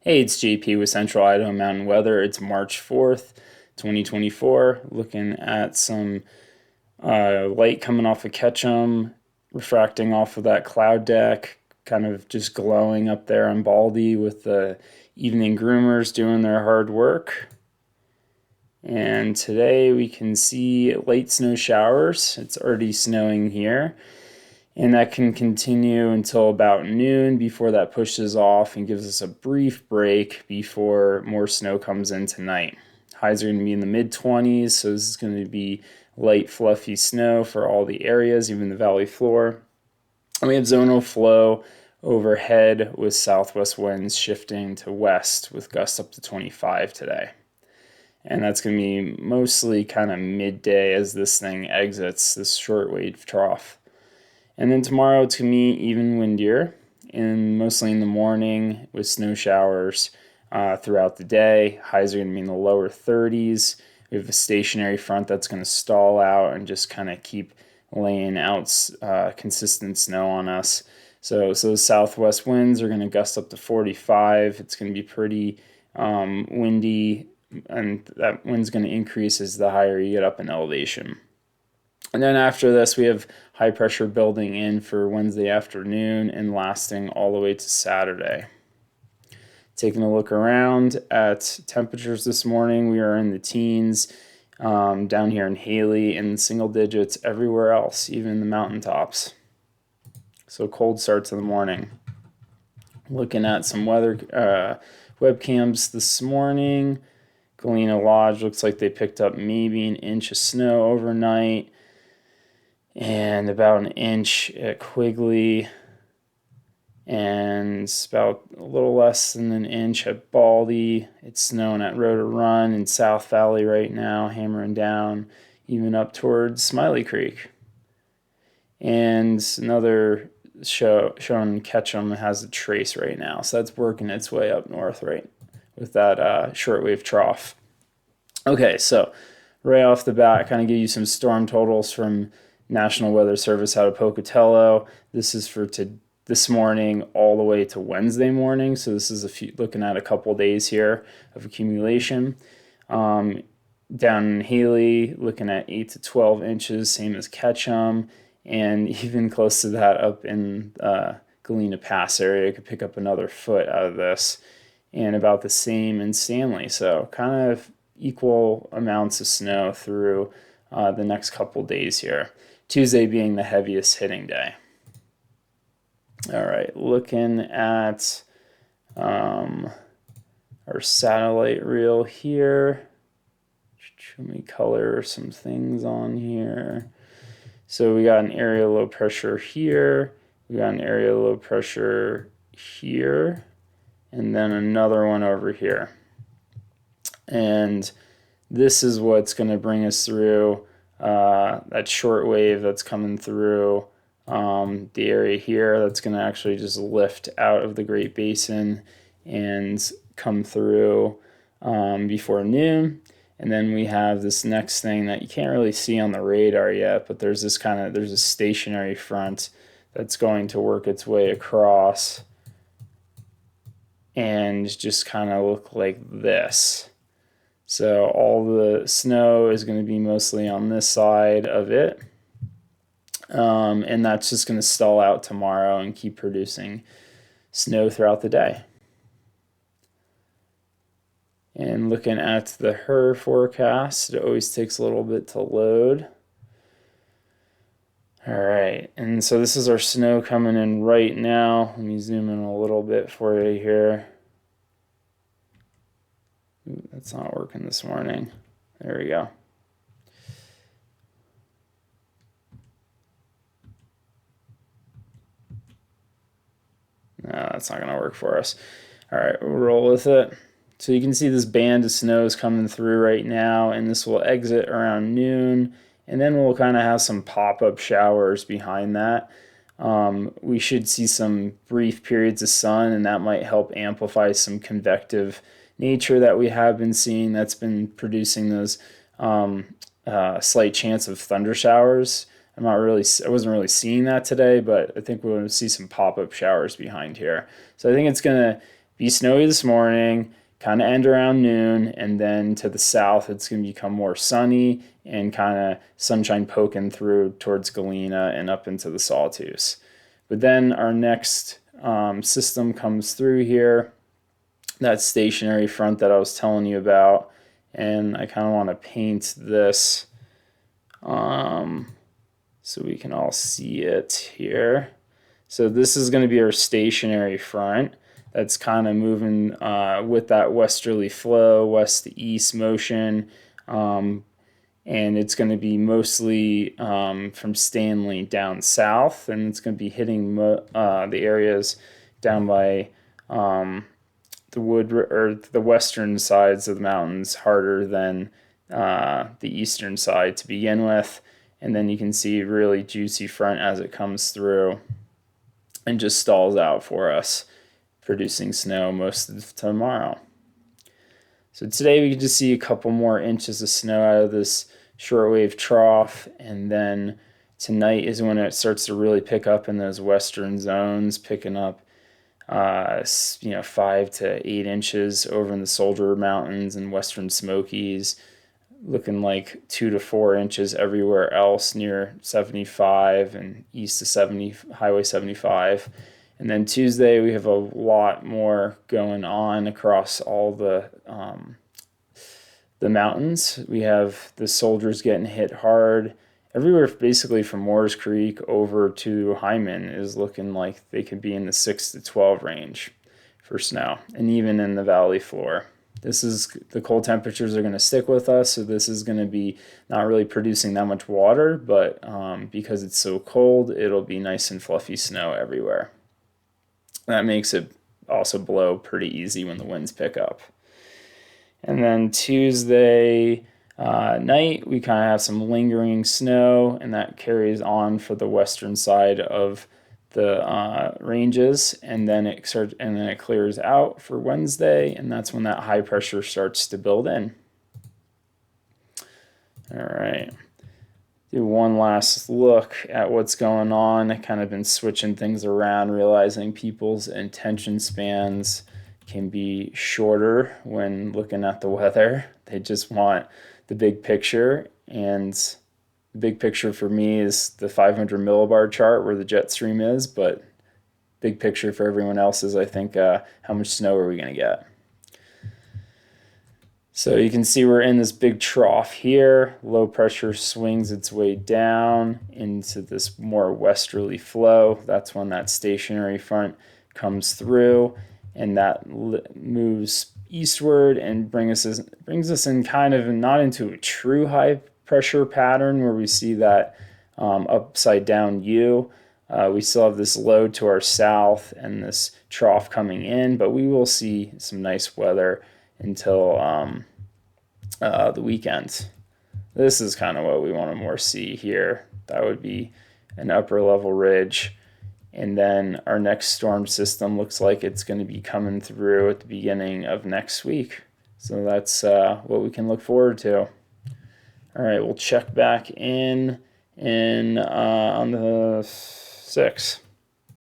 Hey, it's JP with Central Idaho Mountain Weather. It's March 4th, 2024. Looking at some light coming off of Ketchum, refracting off of that cloud deck, kind of just glowing up there on Baldy with the evening groomers doing their hard work. And today we can see light snow showers. It's already snowing here. And that can continue until about noon before that pushes off and gives us a brief break before more snow comes in tonight. Highs are going to be in the mid 20s, so this is going to be light, fluffy snow for all the areas, even the valley floor. And we have zonal flow overhead with southwest winds shifting to west with gusts up to 25 today. And that's going to be mostly kind of midday as this thing exits this shortwave trough. And then tomorrow it's going to be even windier, and mostly in the morning with snow showers throughout the day. Highs are going to be in the lower 30s. We have a stationary front that's going to stall out and just kind of keep laying out consistent snow on us. So those southwest winds are going to gust up to 45. It's going to be pretty windy, and that wind's going to increase as the higher you get up in elevation. And then after this, we have high pressure building in for Wednesday afternoon and lasting all the way to Saturday. Taking a look around at temperatures this morning, we are in the teens down here in Haley, and single digits everywhere else, even the mountaintops. So cold starts in the morning. Looking at some weather webcams this morning. Galena Lodge looks like they picked up maybe an inch of snow overnight, and about an inch at Quigley, and about a little less than an inch at Baldy. It's snowing at Rhoda Run in South Valley right now, hammering down even up towards Smiley Creek. And another showing Ketchum has a trace right now, so that's working its way up north right with that shortwave trough. Okay, so right off the bat, kind of give you some storm totals from National Weather Service out of Pocatello. This is for this morning all the way to Wednesday morning. So this is looking at a couple days here of accumulation. Down in Haley, looking at 8 to 12 inches, same as Ketchum, and even close to that up in Galena Pass area. Could pick up another foot out of this, and about the same in Stanley. So kind of equal amounts of snow through the next couple days here. Tuesday being the heaviest hitting day. All right, looking at our satellite reel here. Let me color some things on here. So we got an area low pressure here. We got an area low pressure here, and then another one over here. And this is what's going to bring us through that short wave that's coming through the area here. That's going to actually just lift out of the Great Basin and come through before noon. And then we have this next thing that you can't really see on the radar yet, but there's a stationary front that's going to work its way across and just kind of look like this. So all the snow is going to be mostly on this side of it. And that's just going to stall out tomorrow and keep producing snow throughout the day. And looking at the HER forecast, it always takes a little bit to load. All right, and so this is our snow coming in right now. Let me zoom in a little bit for you here. That's not working this morning. There we go. No, that's not going to work for us. All right, we'll roll with it. So you can see this band of snow is coming through right now, and this will exit around noon, and then we'll kind of have some pop-up showers behind that. We should see some brief periods of sun, and that might help amplify some convective nature that we have been seeing that's been producing those slight chance of thunder showers. I wasn't really seeing that today, but I think we're going to see some pop-up showers behind here. So I think it's going to be snowy this morning, kind of end around noon, and then to the south it's going to become more sunny and kind of sunshine poking through towards Galena and up into the Sawtooth. But then our next system comes through here, that stationary front that I was telling you about, and I kind of want to paint this so we can all see it here. So this is going to be our stationary front that's kind of moving with that westerly flow, west to east motion, and it's going to be mostly from Stanley down south, and it's going to be hitting the areas down by the wood or the western sides of the mountains harder than the eastern side to begin with. And then you can see really juicy front as it comes through and just stalls out for us, producing snow most of tomorrow. So today we can just see a couple more inches of snow out of this shortwave trough, and then tonight is when it starts to really pick up in those western zones, picking up 5 to 8 inches over in the Soldier Mountains and Western Smokies, looking like 2 to 4 inches everywhere else near 75 and east of Highway 75. And then Tuesday we have a lot more going on across all the mountains. We have the Soldiers getting hit hard. Everywhere basically from Moores Creek over to Hyman is looking like they could be in the 6 to 12 range for snow, and even in the valley floor. The cold temperatures are going to stick with us, so this is going to be not really producing that much water, but because it's so cold, it'll be nice and fluffy snow everywhere. That makes it also blow pretty easy when the winds pick up. And then Tuesday night, we kind of have some lingering snow, and that carries on for the western side of the ranges, and then it clears out for Wednesday, and that's when that high pressure starts to build in. All right, do one last look at what's going on. I've kind of been switching things around, realizing people's attention spans can be shorter when looking at the weather. They just want the big picture, and the big picture for me is the 500 millibar chart where the jet stream is, but big picture for everyone else is, I think, how much snow are we going to get? So you can see we're in this big trough here. Low pressure swings its way down into this more westerly flow. That's when that stationary front comes through, and that moves eastward and brings us in kind of not into a true high pressure pattern where we see that upside down U. We still have this low to our south and this trough coming in, but we will see some nice weather until the weekend. This is kind of what we want to more see here. That would be an upper level ridge. And then our next storm system looks like it's going to be coming through at the beginning of next week. So that's what we can look forward to. All right, we'll check back in on the 6th.